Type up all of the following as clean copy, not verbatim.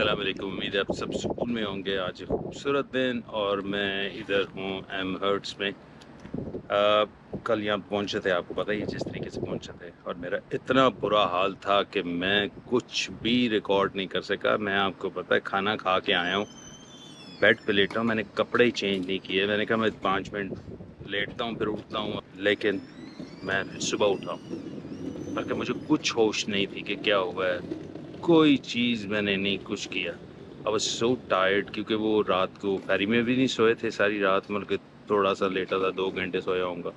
अस्सलाम वालेकुम। उम्मीद है आप सब सुकून में होंगे। आज एक खूबसूरत दिन और मैं इधर हूँ एमहर्ट्स में। कल यहाँ पहुँचे थे, आपको पता ही है जिस तरीके से पहुँचे थे, और मेरा इतना बुरा हाल था कि मैं कुछ भी रिकॉर्ड नहीं कर सका। मैं आपको पता है खाना खा के आया हूँ, बेड पे लेटा हूँ, मैंने कपड़े ही चेंज नहीं किए। मैंने कहा मैं 5 मिनट लेटता हूँ फिर उठता हूँ, लेकिन मैं फिर सुबह उठा बल्कि मुझे कुछ होश नहीं थी कि क्या हुआ है। कोई चीज़ मैंने नहीं कुछ किया। आई वाज सो टायर्ड, क्योंकि वो रात को फेरी में भी नहीं सोए थे सारी रात, मतलब कि थोड़ा सा लेटा था, 2 घंटे सोया होऊंगा।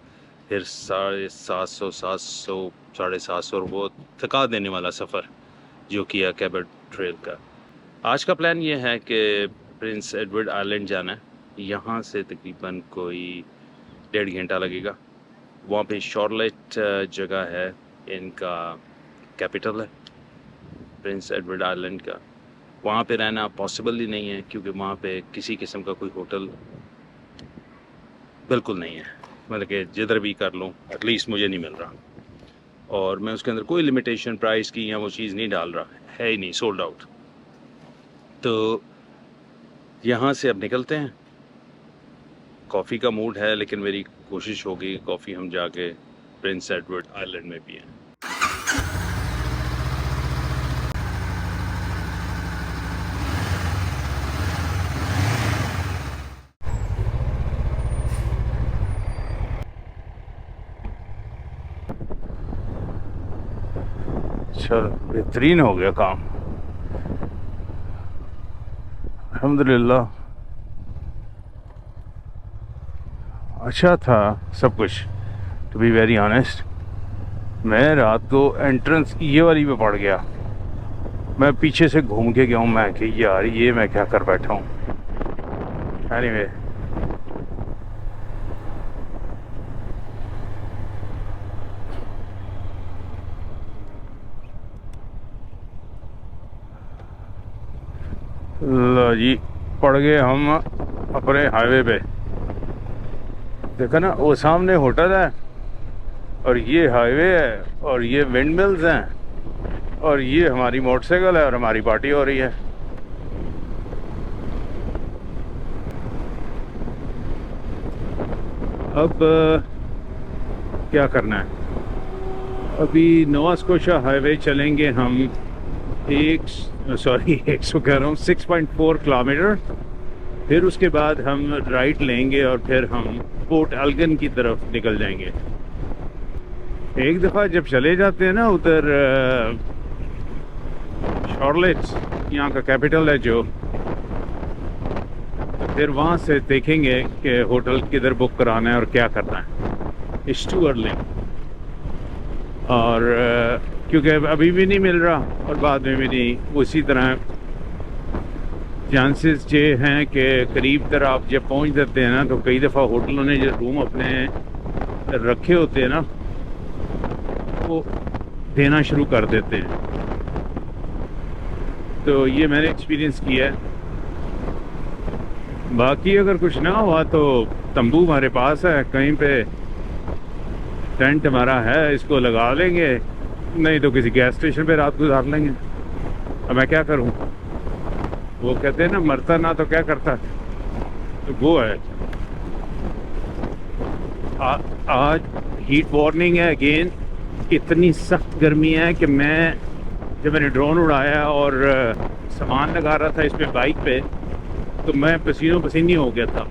फिर 750 700 750 और वो थका देने वाला सफ़र जो किया कैबट ट्रेल का। आज का प्लान ये है कि प्रिंस एडवर्ड आइलैंड जाना है। यहाँ से तकरीबन कोई 1.5 घंटा लगेगा। वहाँ पे शॉर्लेट जगह है, इनका कैपिटल है प्रिंस एडवर्ड आइलैंड का। वहाँ पे रहना पॉसिबल ही नहीं है, क्योंकि वहाँ पे किसी किस्म का कोई होटल बिल्कुल नहीं है। मतलब कि जिधर भी कर लूँ एटलीस्ट मुझे नहीं मिल रहा, और मैं उसके अंदर कोई लिमिटेशन प्राइस की या वो चीज़ नहीं डाल रहा है ही नहीं, सोल्ड आउट। तो यहाँ से अब निकलते हैं। कॉफ़ी का मूड है, लेकिन मेरी कोशिश होगी कॉफ़ी हम जाके प्रिंस एडवर्ड आइलैंड में पिएं। चल, बेहतरीन हो गया काम, अल्हम्दुलिल्लाह। अच्छा था सब कुछ, टू बी वेरी ऑनेस्ट। मैं रात को एंट्रेंस ये वाली पे पड़ गया, मैं पीछे से घूम के गया हूँ। मैं कि यार ये मैं क्या कर बैठा हूँ। एनीवे, लो जी, पड़ गए हम अपने हाईवे पे। देखा ना, वो सामने होटल है और ये हाईवे है और ये विंड मिल्स हैं और ये हमारी मोटरसाइकिल है और हमारी पार्टी हो रही है। अब क्या करना है? अभी नोवा स्कोशा हाईवे चलेंगे हम, एक सॉरी 100 कह रहा हूँ, 6.4 किलोमीटर। फिर उसके बाद हम राइट लेंगे और फिर हम पोर्ट एल्गन की तरफ निकल जाएंगे। एक दफ़ा जब चले जाते हैं ना उधर, शॉर्लेट यहाँ का कैपिटल है जो, तो फिर वहाँ से देखेंगे कि होटल किधर बुक कराना है और क्या करना है। इट्स टू अर्ली, और क्योंकि अभी भी नहीं मिल रहा और बाद में भी नहीं, उसी तरह चांसेस ये हैं कि करीब तरह आप जब पहुंच जाते हैं ना, तो कई दफ़ा होटलों ने जो रूम अपने रखे होते हैं ना, वो देना शुरू कर देते हैं। तो ये मैंने एक्सपीरियंस किया है। बाकी अगर कुछ ना हुआ तो तंबू हमारे पास है, कहीं पे टेंट हमारा है, इसको लगा लेंगे, नहीं तो किसी गैस स्टेशन पे रात गुजार लेंगे। अब मैं क्या करूं? वो कहते हैं ना, मरता ना तो क्या करता, तो वो है। आज हीट वार्निंग है अगेन। इतनी सख्त गर्मी है कि जब मैंने ड्रोन उड़ाया और सामान लगा रहा था इस पे बाइक पे, तो मैं पसीनों पसीनी हो गया था।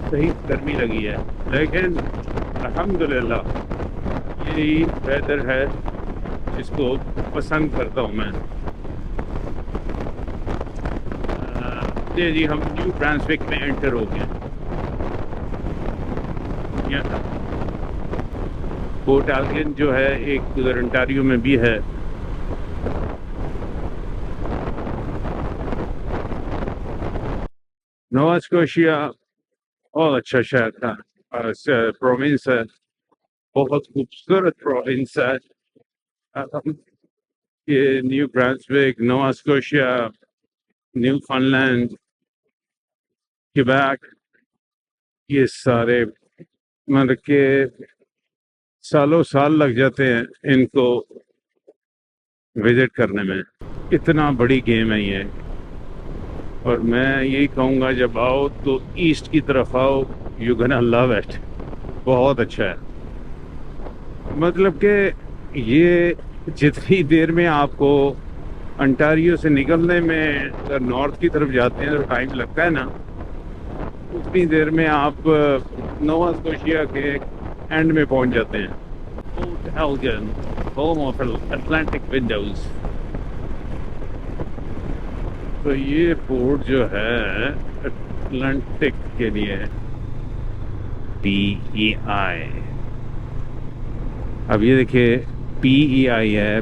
सही गर्मी लगी है, लेकिन अल्हम्दुलिल्लाह यही वेदर है जिसको पसंद करता हूँ मैं। जी, हम न्यू ब्रांसविक में एंटर हो गए। पोर्ट एल्गन जो है एक उधर ओंटारियो में भी है। नोवा स्कोशिया बहुत अच्छा शहर था, प्रोविंस है, बहुत खूबसूरत प्रोविंस है। ये New Brunswick, Nova Scotia, Newfoundland, Quebec, ये सारे मतलब के सालों साल लग जाते हैं इनको विजिट करने में। इतना बड़ी गेम है ये। और मैं यही कहूँगा जब आओ तो ईस्ट की तरफ आओ, यू गोना लव इट। बहुत अच्छा है। मतलब कि ये जितनी देर में आपको अंटारियो से निकलने में अगर नॉर्थ की तरफ जाते हैं तो टाइम लगता है ना, उतनी देर में आप नोवा स्कोशिया के एंड में पहुंच जाते हैं। Port Elgon, home of Atlantic Windows. तो ये पोर्ट जो है अटलांटिक के लिए है, PEI। अब ये देखिए, PEI है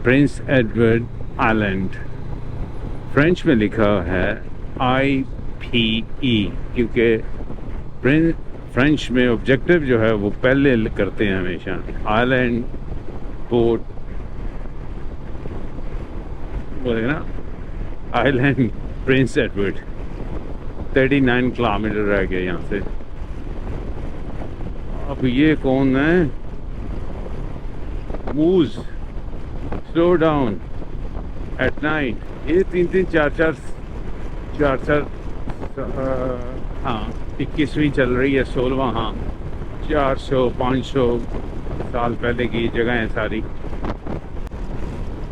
प्रिंस एडवर्ड आइलैंड, फ्रेंच में लिखा है IPE, क्योंकि फ्रेंच में ऑब्जेक्टिव जो है वो पहले करते हैं हमेशा। आइलैंड पोर्ट बोलेगा ना, आइलैंड प्रिंस एडवर्ड। 39 किलोमीटर रह गया यहाँ से। अब ये कौन है? मूज स्लो डाउन एट नाइट। ये 3-3, 4-4 हाँ 21वीं चल रही है, 16वां। हाँ 400-500 साल पहले की जगह है सारी।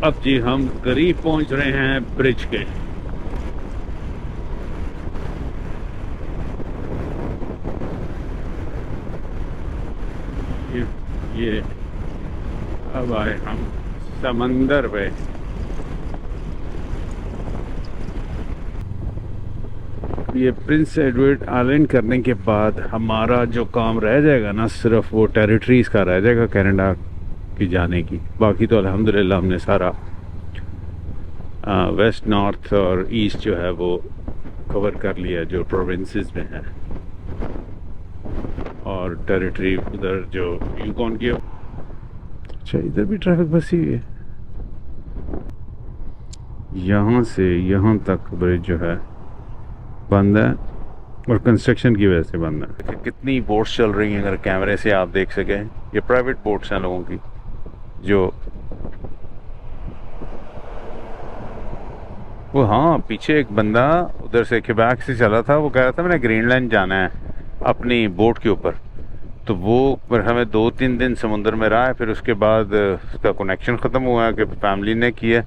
अब जी हम करीब पहुंच रहे हैं ब्रिज के। ये अब आए हम समंदर पे। ये प्रिंस एडवर्ड आइलैंड करने के बाद हमारा जो काम रह जाएगा ना, सिर्फ वो टेरिटरीज का रह जाएगा कनाडा की जाने की। बाकी तो अल्हम्दुलिल्लाह हमने सारा वेस्ट, नॉर्थ और ईस्ट जो है वो कवर कर लिया, जो प्रोविंसेस में है। और टेरिटरी उधर जो यूकॉन की। अच्छा, इधर भी ट्रैफिक बसी हुई है। यहाँ से यहाँ तक ब्रिज जो है बंद है, और कंस्ट्रक्शन की वजह से बंद है। कितनी बोट्स चल रही हैं अगर कैमरे से आप देख सकें। ये प्राइवेट बोट्स हैं लोगों की, जो वो, हाँ पीछे एक बंदा उधर से क्वेबेक से चला था, वो कह रहा था मैंने ग्रीनलैंड जाना है अपनी बोट के ऊपर। तो वो पर हमें 2-3 दिन समुद्र में रहा है, फिर उसके बाद उसका कनेक्शन ख़त्म हुआ है कि फैमिली ने किया।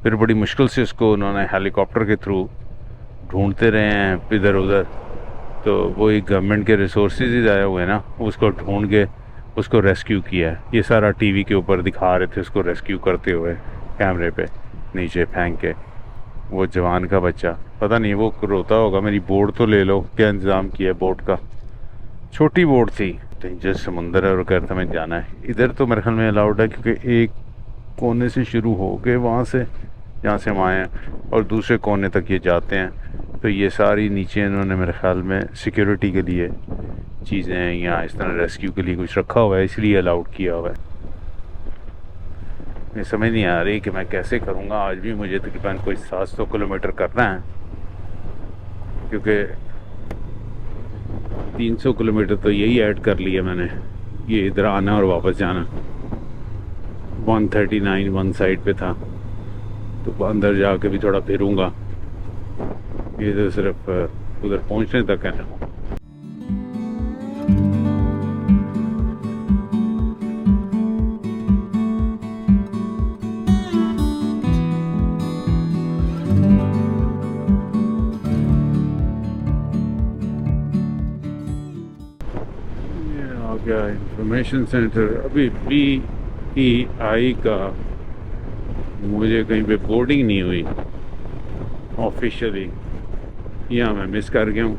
फिर बड़ी मुश्किल से उसको उन्होंने हेलीकॉप्टर के थ्रू ढूंढते रहे हैं इधर उधर। तो वो एक गवर्नमेंट के रिसोर्सेज ही आए हुए हैं ना, उसको ढूंढ के उसको रेस्क्यू किया है। ये सारा टीवी के ऊपर दिखा रहे थे उसको रेस्क्यू करते हुए, कैमरे पे नीचे फेंक के। वो जवान का बच्चा, पता नहीं वो रोता होगा मेरी बोट तो ले लो, क्या इंतज़ाम किया है बोट का। छोटी बोट थी, डेंजर समुंदर है और कहता मैं जाना है। इधर तो मेरे ख्याल में अलाउड है, क्योंकि एक कोने से शुरू हो के वहाँ से जहाँ से हम आए हैं और दूसरे कोने तक ये जाते हैं। तो ये सारी नीचे इन्होंने मेरे ख्याल में सिक्योरिटी के लिए चीज़ें या इस तरह रेस्क्यू के लिए कुछ रखा हुआ है, इसलिए अलाउड किया हुआ है। मैं समझ नहीं आ रही कि मैं कैसे करूँगा। आज भी मुझे तकरीबन कोई 700 किलोमीटर करना है, क्योंकि 300 किलोमीटर तो यही ऐड कर लिया मैंने, ये इधर आना और वापस जाना। 139 वन साइड पे था, तो अंदर जाके भी थोड़ा फिरूंगा। ये तो सिर्फ उधर पहुंचने तक है ना। ये आ गया इंफॉर्मेशन सेंटर। अभी PEI का मुझे कहीं पे बोर्डिंग नहीं हुई ऑफिशियली, यहाँ मैं मिस कर गया हूँ।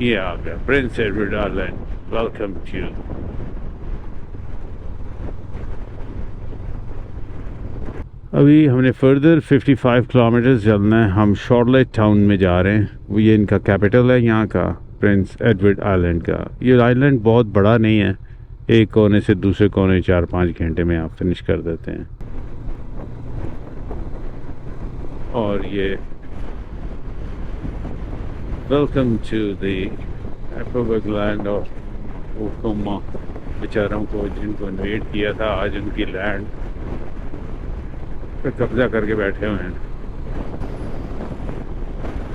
ये आ गया Prince Edward Island, welcome to. अभी हमने फर्दर 55 किलोमीटर चलना है। हम शॉर्लेट टाउन में जा रहे हैं, वो ये इनका कैपिटल है यहाँ का, प्रिंस एडवर्ड आइलैंड का। ये आइलैंड बहुत बड़ा नहीं है, एक कोने से दूसरे कोने 4-5 घंटे में आप फिनिश कर देते हैं। और ये welcome to the republic land of Okoma. बेचारों को जिनको इन्वेट किया था, आज उनकी लैंड पे कब्जा करके बैठे हुए हैं।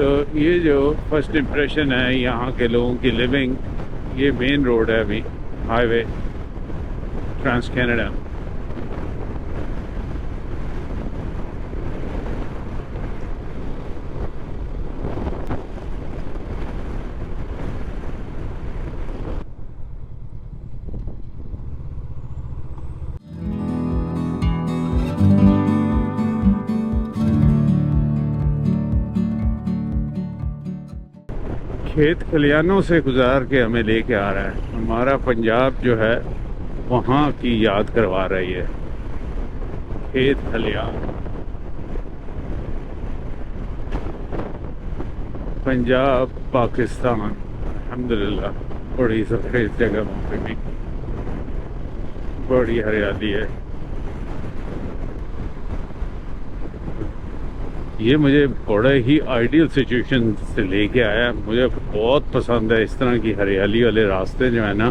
तो ये जो फर्स्ट इम्प्रेशन है यहाँ के लोगों की लिविंग, ये मेन रोड है अभी, हाईवे ट्रांस कैनेडा। खेत खलियानों से गुजार के हमें लेके आ रहा है, हमारा पंजाब जो है वहाँ की याद करवा रही है। खेत खलियान, पंजाब पाकिस्तान, अल्हम्दुलिल्लाह बड़ी सफेद जगह, वहाँ पे भी बड़ी हरियाली है। ये मुझे बड़े ही आइडियल सिचुएशन से लेके आया। मुझे बहुत पसंद है इस तरह की हरियाली वाले रास्ते जो है ना।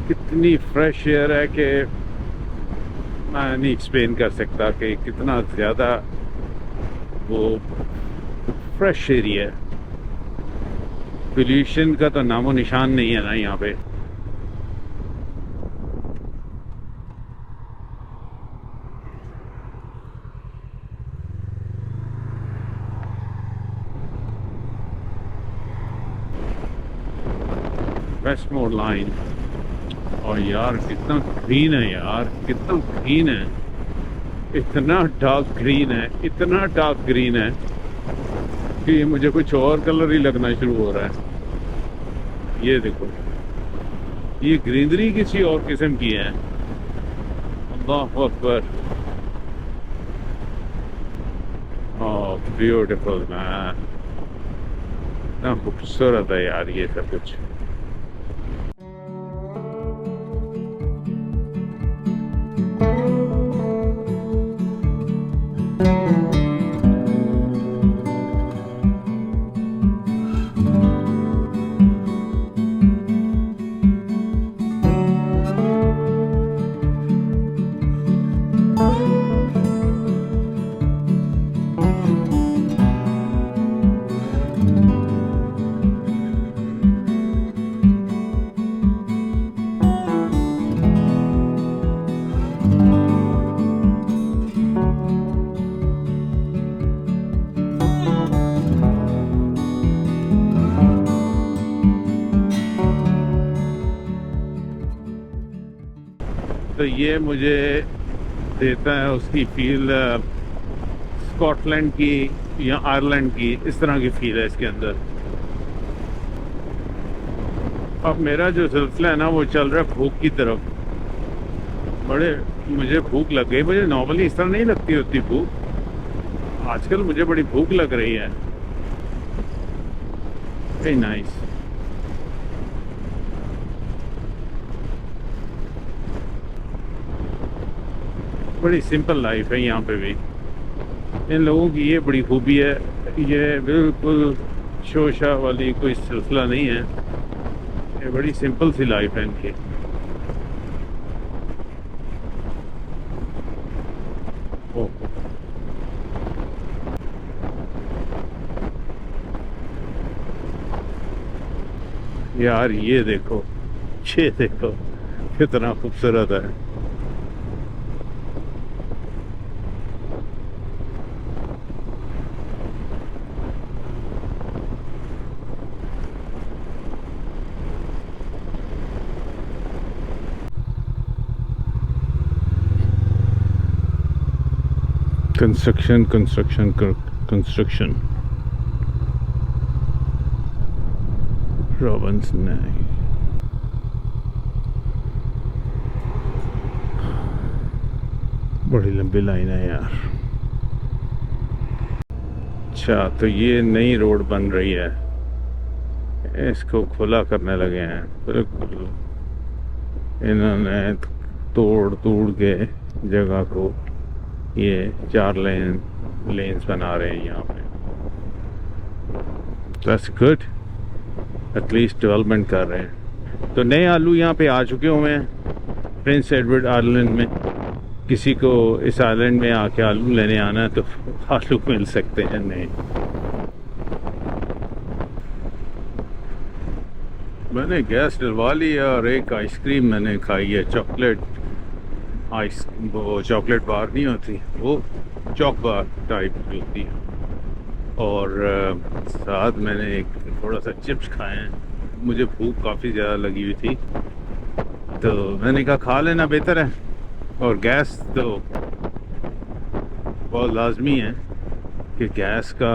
कितनी फ्रेश एयर है कि मैं नहीं एक्सप्लेन कर सकता कि कितना ज़्यादा वो फ्रेश एरिया है। पोल्यूशन का तो नामो निशान नहीं है ना यहाँ पे। वेस्टमोर लाइन, और यार कितना ग्रीन है यार, कितना ग्रीन है, इतना डार्क ग्रीन है, इतना डार्क ग्रीन है कि मुझे कुछ और कलर ही लगना शुरू हो रहा है। ये देखो, ये ग्रीनरी किसी और किस्म की है। अल्लाह अकबर, ओह ब्यूटीफुल मैन, इतना खूबसूरत है यार ये सब कुछ। तो ये मुझे देता है उसकी फील स्कॉटलैंड की या आयरलैंड की, इस तरह की फील है इसके अंदर। अब मेरा जो सिलसिला है ना वो चल रहा है भूख की तरफ। बड़े मुझे भूख लग गई। मुझे नॉर्मली इस तरह नहीं लगती होती भूख, आजकल मुझे बड़ी भूख लग रही है। Very nice. बड़ी सिंपल लाइफ है यहाँ पे भी। इन लोगों की ये बड़ी खूबी है, ये बिल्कुल शोशा वाली कोई सिलसिला नहीं है, ये बड़ी सिंपल सी लाइफ है इनकी। यार ये देखो कितना खूबसूरत है। कंस्ट्रक्शन रॉबिन्स ने बड़ी लंबी लाइन है यार। अच्छा, तो ये नई रोड बन रही है, इसको खुला करने लगे हैं बिल्कुल। इन्होंने तोड़ के जगह को ये 4 लेन्स बना रहे हैं यहाँ पे। दैट्स गुड, एटलीस्ट डेवलपमेंट कर रहे हैं। तो नए आलू यहाँ पे आ चुके हुए हैं प्रिंस एडवर्ड आइलैंड में। किसी को इस आइलैंड में आके आलू लेने आना है तो आलू मिल सकते हैं। नहीं, मैंने गैस डलवा ली और एक आइसक्रीम मैंने खाई है, चॉकलेट आइस, वो चॉकलेट बार नहीं होती, वो चॉक बार टाइप की होती है। और साथ मैंने एक थोड़ा सा चिप्स खाए हैं। मुझे भूख काफ़ी ज़्यादा लगी हुई थी, तो मैंने कहा खा लेना बेहतर है। और गैस तो बहुत लाजमी है कि गैस का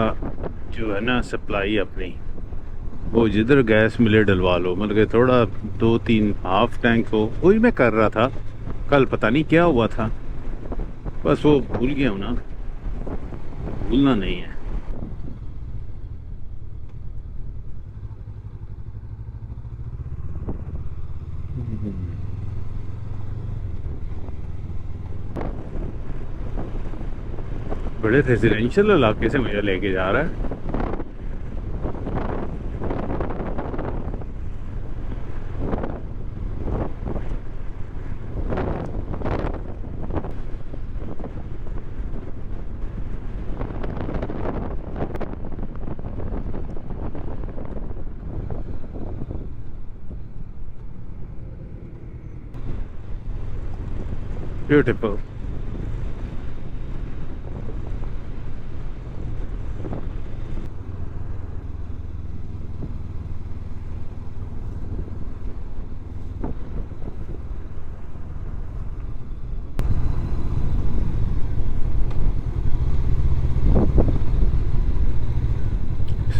जो है ना सप्लाई अपनी, वो जिधर गैस मिले डलवा लो। मतलब कि थोड़ा 2-3 हाफ टैंक हो, वही मैं कर रहा था। कल पता नहीं क्या हुआ था, बस वो भूल गया हूँ ना, भूलना नहीं है। बड़े रेजिडेंशियल इलाके से मुझे लेके जा रहा है। Beautiful.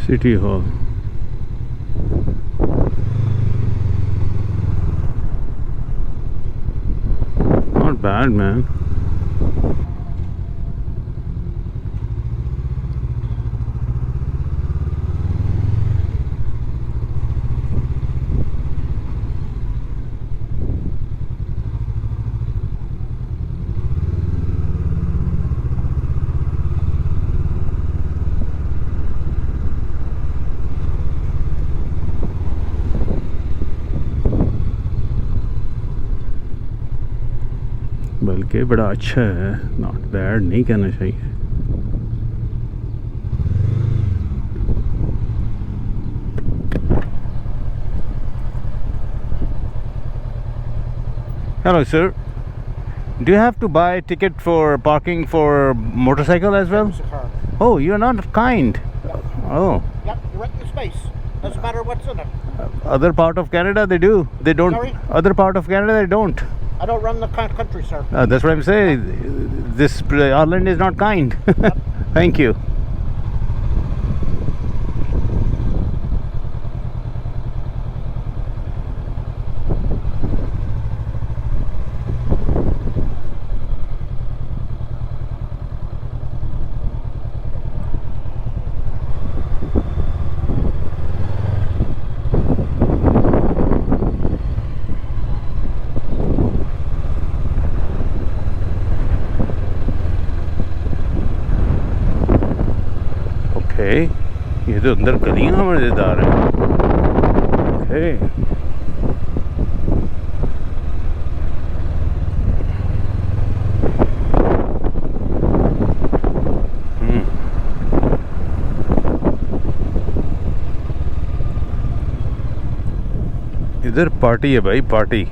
City hall, not bad man. बल्कि बड़ा अच्छा है, नॉट बैड नहीं कहना चाहिए। Hello sir, do you have to buy a ticket for parking for motorcycle as well? It's a car. Oh, you're not kind. Oh, Yep, you're renting the space. Doesn't matter what's in it. other part of Canada they do. They don't. Sorry? Other part of Canada they don't. I don't run the country, sir. That's what I'm saying. This Ireland is not kind. Thank you. ये तो अंदर गलियां मजेदार हैं। Okay, इधर party है भाई, party.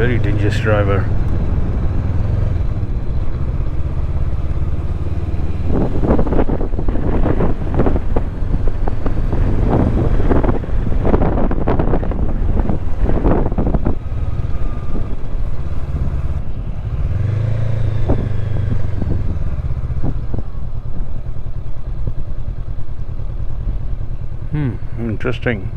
Very dangerous driver. Interesting.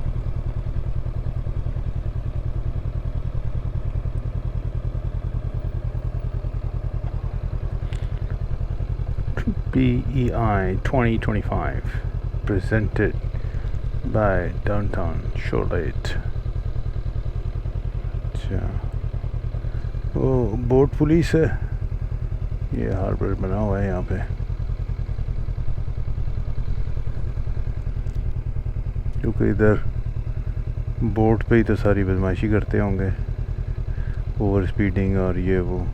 BEI 2025 presented by Downtown Charlotte। अच्छा, वो बोट पुलिस है, ये हार्बर बना हुआ है यहाँ पे। क्योंकि इधर बोट पे ही तो सारी बदमाशी करते होंगे, ओवर स्पीडिंग और ये वो।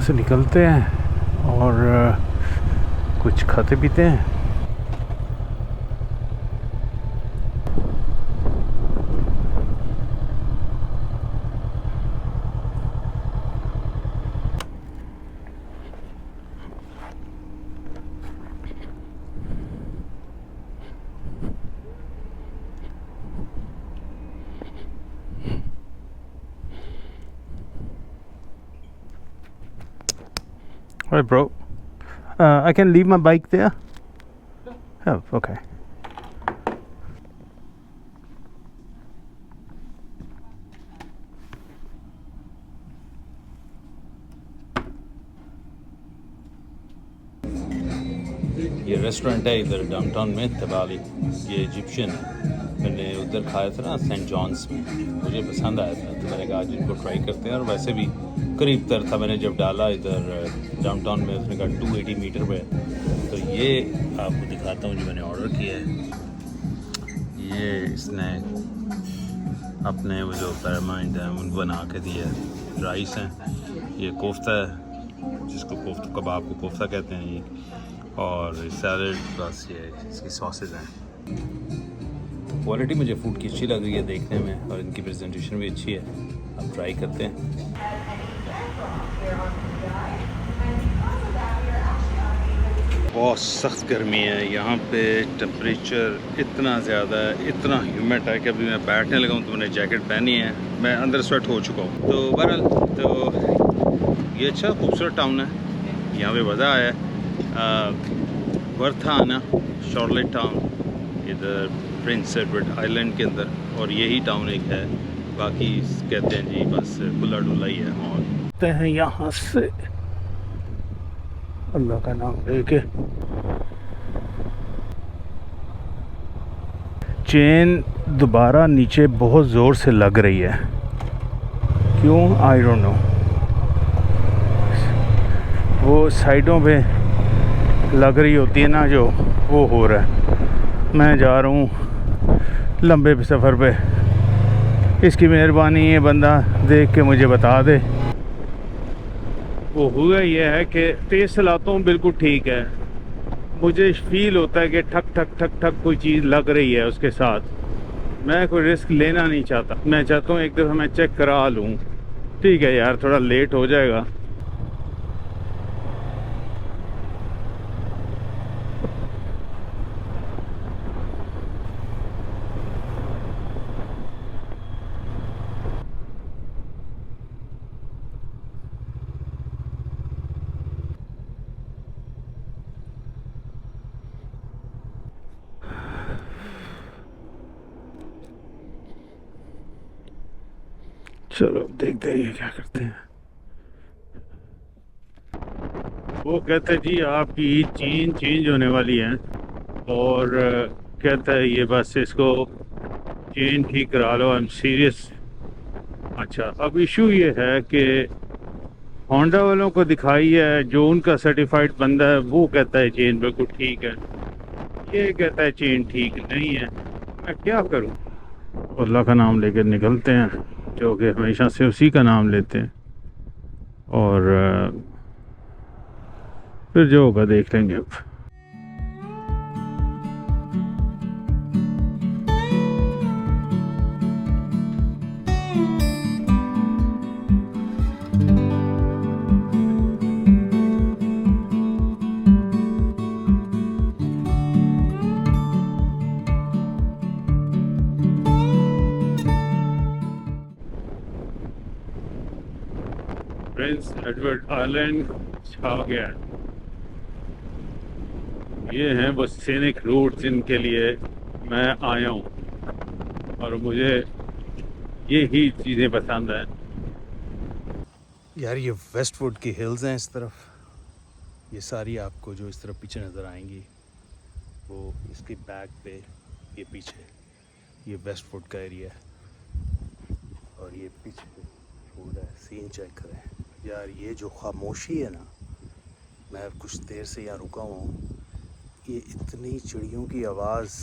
से निकलते हैं और कुछ खाते पीते हैं। Alright, bro. I can leave my bike there? Oh, okay. ये रेस्टोरेंट है इधर डाउनटाउन में तबाली, ये इजिप्शियन है। मैंने उधर खाया था ना सेंट जॉन्स में, मुझे पसंद आया था तो मैंने कहा आज इनको ट्राई करते हैं। और वैसे भी करीब तर था, मैंने जब डाला इधर डाउनटाउन में उसने कहा 280 मीटर पे। तो ये आपको दिखाता हूँ जो मैंने ऑर्डर किया है। ये इसने अपने वो जो पैरामाइंड है उन बना के दिया है। राइस है, ये कोफ्ता है जिसको कोफ्ता कबाब को कोफ्ता कहते हैं ये, और सैलड बस ये इसकी सॉसेज हैं। क्वालिटी मुझे फूड की अच्छी लग रही है देखने में और इनकी प्रेजेंटेशन भी अच्छी है। अब ट्राई करते हैं। बहुत सख्त गर्मी है यहाँ पे, टेम्परेचर इतना ज़्यादा है, इतना ह्यूमिड है कि अभी मैं बैठने लगा हूँ तो मैंने जैकेट पहनी है, मैं अंदर स्वेट हो चुका हूँ। तो बहरहाल तो ये अच्छा खूबसूरत टाउन है, यहाँ पे मज़ा आया है। वर्थ आना, शॉर्लेट टाउन इधर प्रिंस एडवर्ड आइलैंड के अंदर, और यही टाउन एक है, बाकी कहते हैं जी बस खुला डुला ही है माहौल। हैं यहाँ से अल्लाह का नाम लेके चेन दोबारा नीचे बहुत ज़ोर से लग रही है, क्यों आई डोंट नो। वो साइडों पे लग रही होती है ना जो, वो हो रहा है। मैं जा रहा हूँ लंबे सफ़र पे, इसकी मेहरबानी ये बंदा देख के मुझे बता दे। वो हुआ ये है कि तेज़ चलाता हूँ बिल्कुल ठीक है, मुझे फील होता है कि ठक ठक ठक ठक कोई चीज़ लग रही है उसके साथ। मैं कोई रिस्क लेना नहीं चाहता, मैं चाहता हूँ एक दफ़ा मैं चेक करा लूँ। ठीक है यार, थोड़ा लेट हो जाएगा। चलो देखते हैं क्या करते हैं। वो कहते हैं जी आपकी चेन चेंज होने वाली है, और कहता है ये बस इसको चेन ठीक करा लो। I am serious. अच्छा, अब इशू ये है कि होंडा वालों को दिखाई है, जो उनका सर्टिफाइड बंदा है वो कहता है चेन बिल्कुल ठीक है, ये कहता है चेन ठीक नहीं है। मैं क्या करूं? अल्लाह का नाम लेकर निकलते हैं, जो कि हमेशा से उसी का नाम लेते हैं, और फिर जो होगा देख लेंगे अब। प्रिंस एडवर्ड आइलैंड छा गया। ये हैं वो सीनिक रूट जिनके लिए मैं आया हूँ, और मुझे ये ही चीज़ें पसंद हैं। यार ये वेस्टवुड की हिल्स हैं इस तरफ, ये सारी आपको जो इस तरफ पीछे नज़र आएंगी वो इसके बैक पे ये पीछे ये वेस्टवुड का एरिया है, और ये पीछे रोड है। सीन चेक करें यार, ये जो खामोशी है ना, मैं कुछ देर से यहाँ रुका हुआ हूँ, ये इतनी चिड़ियों की आवाज़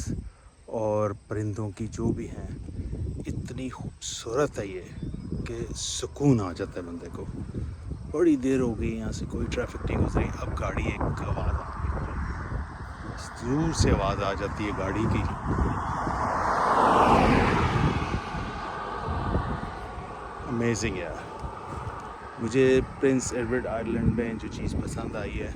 और परिंदों की जो भी हैं, इतनी खूबसूरत है ये कि सुकून आ जाता है बंदे को। बड़ी देर हो गई यहाँ से कोई ट्रैफिक नहीं गुजरी, अब गाड़ी एक आवाज़ आती है, दूर से आवाज़ आ जाती है गाड़ी की। अमेजिंग यार। मुझे प्रिंस एडवर्ड आइलैंड में जो चीज़ पसंद आई है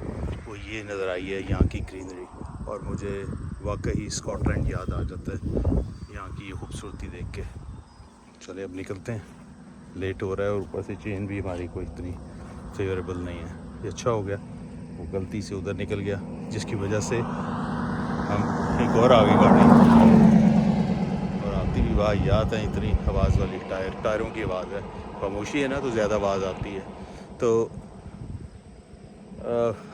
वो ये नज़र आई है, यहाँ की ग्रीनरी, और मुझे वाकई स्कॉटलैंड याद आ जाता है यहाँ की ये खूबसूरती देख के। चले अब निकलते हैं, लेट हो रहा है, और ऊपर से चेन भी हमारी कोई इतनी फेवरेबल नहीं है। ये अच्छा हो गया वो गलती से उधर निकल गया, जिसकी वजह से हम एक और आ गई गाड़ी, और आती भी वाहियात है, इतनी आवाज़ वाली टायरों की आवाज़ है। खामोशी है ना तो ज़्यादा आवाज़ आती है। तो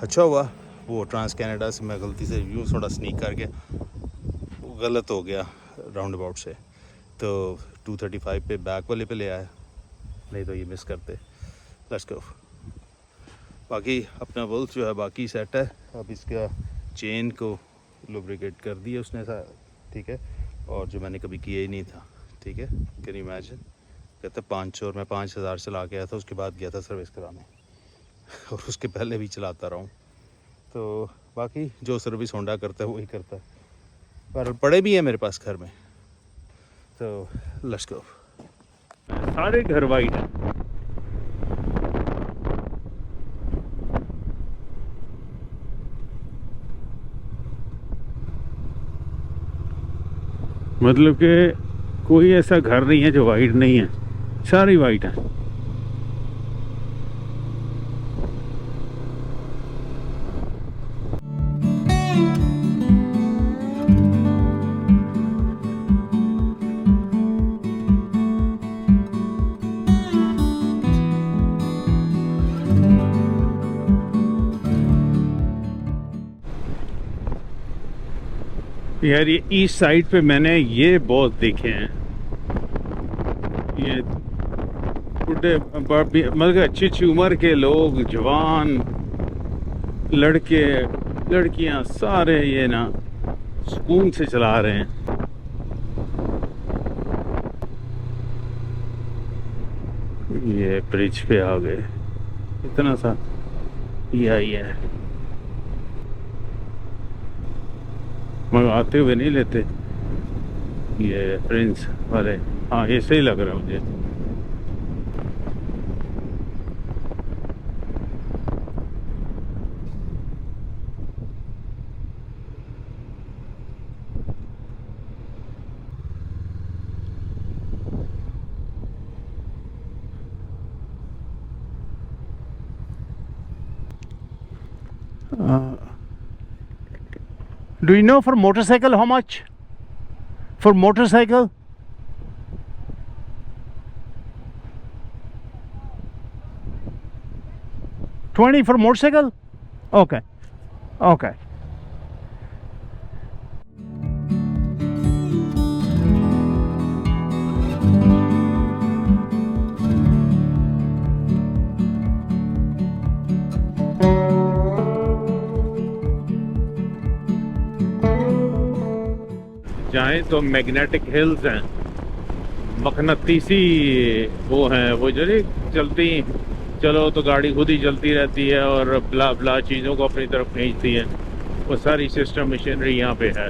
अच्छा हुआ वो ट्रांस कैनेडा से मैं गलती से यूँ थोड़ा स्नीक करके वो गलत हो गया राउंड अबाउट से, तो 235 पे बैक वाले पे ले आया, नहीं तो ये मिस करते। Let's go. बाकी अपना बोल्ट जो है बाकी सेट है, अब इसका चेन को लुब्रिकेट कर दिया उसने ठीक है, और जो मैंने कभी किया ही नहीं था, ठीक है। कैन यू इमेजिन, कहते 500 और मैं 5000 चला के आया था, उसके बाद गया था सर्विस कराने और उसके पहले भी चलाता रहा हूँ। तो बाकी जो सर्विस होंडा करता है वही करता है, पर पड़े भी हैं मेरे पास घर में। तो लेट्स गो। सारे घर वाइट हैं। मतलब कि कोई ऐसा घर नहीं है जो वाइट नहीं है, सारी वाइट है। यार ये ईस्ट साइड पे मैंने ये बहुत देखे हैं, ये बुढ़े मतलब अच्छी अच्छी उम्र के लोग, जवान लड़के लड़कियां सारे ये ना सुकून से चला रहे हैं। ये ब्रिज पे आ गए, इतना सा ये है, मगर आते हुए नहीं लेते ये प्रिंस वाले। हाँ ये सही लग रहा है मुझे। Do you know for motorcycle how much? For motorcycle? $20 for motorcycle? Okay. Okay. जाएं तो मैग्नेटिक हिल्स हैं, मकनतीसी वो हैं, वो जो नहीं चलती, चलो तो गाड़ी खुद ही चलती रहती है और ब्ला ब्ला चीज़ों को अपनी तरफ खींचती है। वो सारी सिस्टम मशीनरी यहाँ पे है,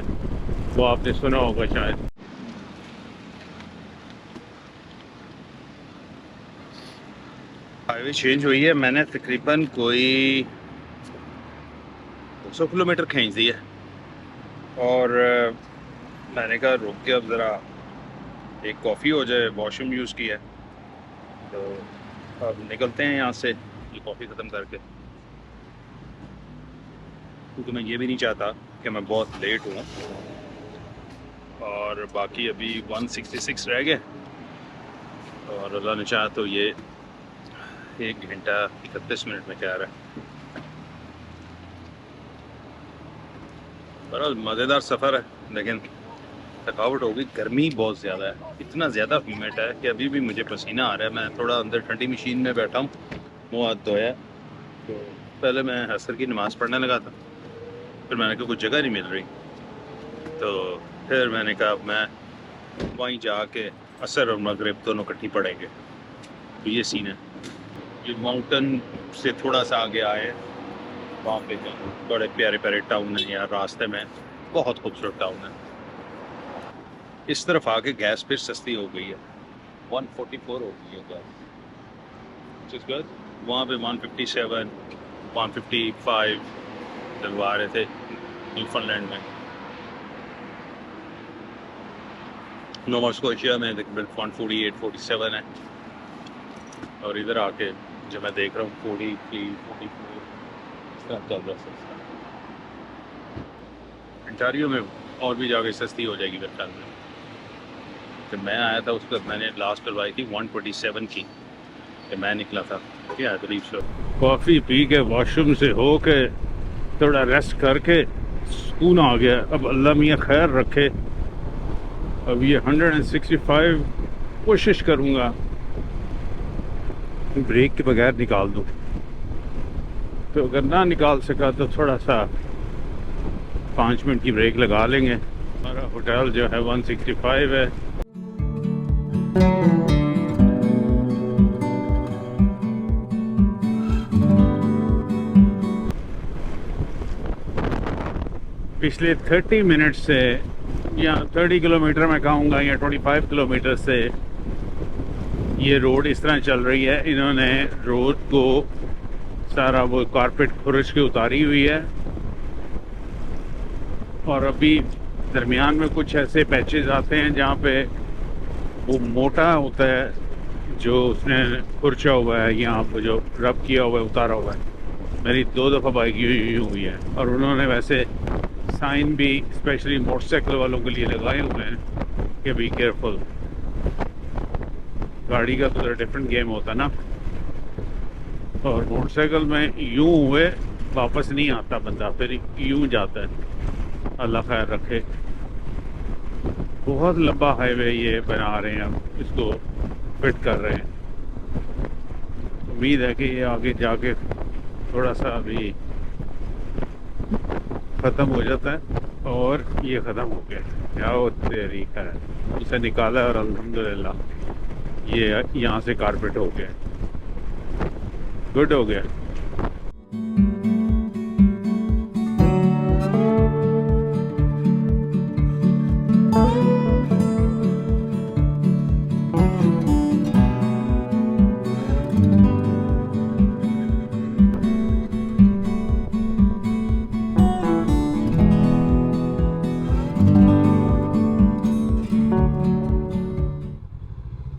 वो आपने सुना होगा शायद। हाईवे चेंज हुई है, मैंने तकरीबन कोई 200 किलोमीटर खींच दी है और मैंने कहा रुक के अब ज़रा एक कॉफ़ी हो जाए, वॉशरूम यूज़ किया है तो अब निकलते हैं यहाँ से ये कॉफ़ी ख़त्म करके, क्योंकि मैं ये भी नहीं चाहता कि मैं बहुत लेट हूँ। और बाकी अभी 166 रह गए और अल्लाह ने चाहा तो ये 1 घंटा 31 मिनट में तैयार है। बहरहाल मज़ेदार सफ़र है, लेकिन थकावट होगी, गर्मी बहुत ज़्यादा है, इतना ज़्यादा ह्यूमिड है कि अभी भी मुझे पसीना आ रहा है। मैं थोड़ा अंदर ठंडी मशीन में बैठा हूँ, मुँह हाथ धोया। तो पहले मैं असर की नमाज़ पढ़ने लगा था, फिर मैंने कहा कुछ जगह नहीं मिल रही, तो फिर मैंने कहा मैं वहीं जाके असर और मगरिब दोनों इकट्ठी पढ़ेंगे। तो ये सीन है। ये माउंटेन से थोड़ा सा आगे आए, वहाँ पे बड़े प्यारे प्यारे टाउन हैं यार, रास्ते में बहुत खूबसूरत टाउन है। इस तरफ आके गैस फिर सस्ती हो गई है, 144 हो गई है गैस। वहाँ पे 157 155 डलवा रहे थे न्यूफाउंडलैंड में। नोवा स्कोशिया में 148 47 है, और इधर आके जो मैं देख रहा हूँ 43 44 चल रहा है। अंटारियो में और भी जाके सस्ती हो जाएगी मेरे ख्याल में। जब मैं आया था उस वक्त मैंने लास्ट डलवाई थी 127 की, कि मैं निकला था क्या करीब से। कॉफ़ी पी के वॉशरूम से हो के थोड़ा रेस्ट करके सुकून आ गया। अब अल्लाह मियाँ खैर रखे, अब ये 165 कोशिश करूँगा ब्रेक के बगैर निकाल दूँ, तो अगर ना निकाल सका तो थोड़ा सा 5 मिनट की ब्रेक लगा लेंगे। हमारा होटल जो है 165 है। पिछले 30 मिनट से या 30 किलोमीटर मैं कहूँगा या 25 किलोमीटर से ये रोड इस तरह चल रही है। इन्होंने रोड को सारा वो कारपेट खुरच के उतारी हुई है, और अभी दरमियान में कुछ ऐसे पैचेस आते हैं जहाँ पे वो मोटा होता है जो उसने खुरचा हुआ है, यहाँ पर जो रब किया हुआ है, उतारा हुआ है। मेरी 2 दफ़ा बाइक हुई है, और उन्होंने वैसे साइन भी स्पेशली मोटरसाइकिल वालों के लिए लगाए हुए हैं कि बी केयरफुल। गाड़ी का तो डिफरेंट गेम होता ना, और मोटरसाइकिल में यूं हुए वापस नहीं आता बंदा, फिर यूं जाता है। अल्लाह खैर रखे। बहुत लंबा हाईवे ये बना रहे हैं, अब इसको फिट कर रहे हैं। उम्मीद है कि ये आगे जाके थोड़ा सा अभी ख़त्म हो जाता है, और ये ख़त्म हो गया। क्या वो तरीका है, उसे निकाला और अल्हम्दुलिल्लाह ये यहाँ से कारपेट हो गया, गुड हो गया।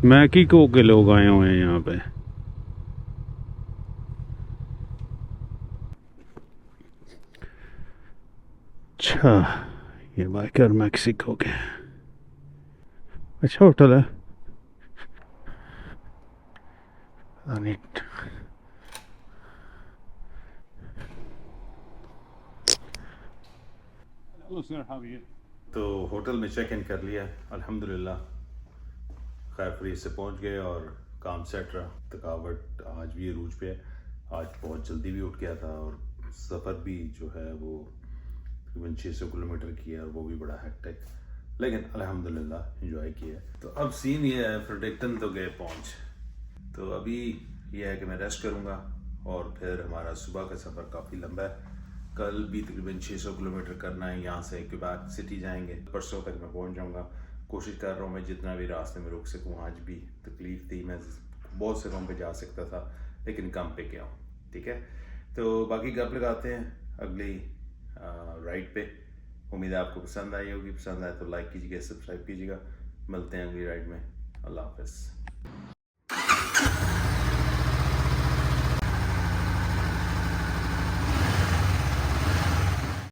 मैक्सिको के लोग आए हुए हैं यहाँ पे। अच्छा, ये बाइकर मैक्सिको के। अच्छा होटल है। तो होटल में चेक इन कर लिया अल्हम्दुलिल्लाह, खैर फ्री से पहुंच गए और काम सेट रहा। थकावट आज भी अरूज पे है, आज बहुत जल्दी भी उठ गया था, और सफ़र भी जो है वो तकरीबन 600 किलोमीटर की है, और वो भी बड़ा हेक्टिक। लेकिन अल्हम्दुलिल्लाह एंजॉय किया। तो अब सीन ये है, फ्रेडरिक्टन तो गए पहुंच, तो अभी ये है कि मैं रेस्ट करूंगा और फिर हमारा सुबह का सफ़र काफ़ी लंबा है। कल भी तकरीबन 600 किलोमीटर करना है, यहाँ से क्यूबेक सिटी जाएंगे, परसों तक मैं पहुंच जाऊंगा। कोशिश कर रहा हूँ मैं जितना भी रास्ते में रुक सकूँ। आज भी तकलीफ़ थी, मैं बहुत से गाँव पे जा सकता था लेकिन कम पे गया हूँ। ठीक है, तो बाकी गप लगाते हैं अगली राइड पे। उम्मीद है आपको पसंद आई होगी, पसंद आए तो लाइक कीजिएगा, सब्सक्राइब कीजिएगा। मिलते हैं अगली राइड में। अल्लाह हाफ़िज़।